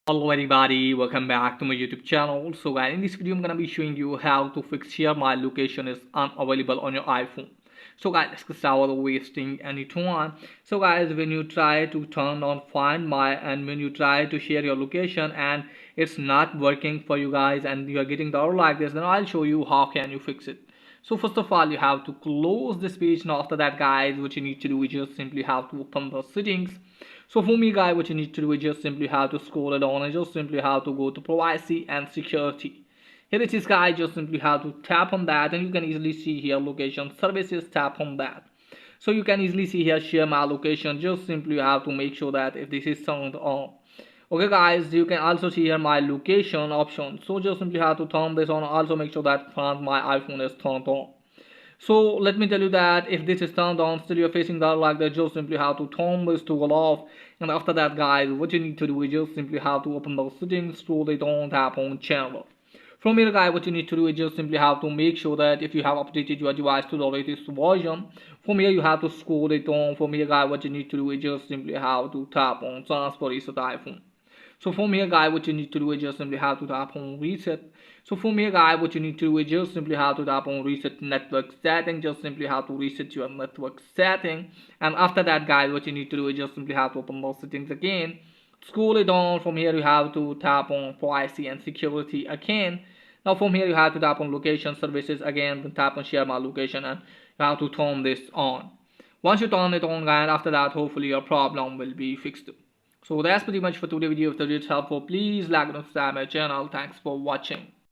Hello everybody, welcome back to my YouTube channel. So guys, in this video I'm gonna be showing you how to fix here my location is unavailable on your iPhone. So guys, let's get started wasting any time. So guys, when you try to turn on Find My and when you try to share your location and it's not working for you guys and you are getting the error like this, then I'll show you how can you fix it. So first of all, you have to close this page. Now after that guys, what you need to do is just simply have to open the settings. So for me guys, what you need to do is just simply have to scroll it down and just simply have to go to privacy and security. Here it is guys, just simply have to tap on that and you can easily see here location services, tap on that. So you can easily see here share my location, just simply have to make sure that if this is turned on. Okay guys, you can also see here my location option. So just simply have to turn this on, also make sure that Find My iPhone is turned on. So let me tell you that if this is turned on, still you're facing that like that, just simply have to turn this toggle off. And after that guys, what you need to do is just simply have to open the settings, scroll it on, tap on channel. From here guys, what you need to do is just simply have to make sure that if you have updated your device to the latest version, from here you have to scroll it on. From here guys, what you need to do is just simply have to tap on transfer reset iPhone. So from here guys, what you need to do is just simply have to tap on reset. So from here guys, what you need to do is just simply have to tap on reset network setting. Just simply have to reset your network setting. And after that guys, what you need to do is just simply have to open those settings again. Scroll it down. From here you have to tap on privacy and security again. Now from here you have to tap on location services again, then tap on share my location and you have to turn this on. Once you turn it on guys, after that hopefully your problem will be fixed. So that's pretty much for today's video. If the video is helpful, please like and subscribe my channel. Thanks for watching.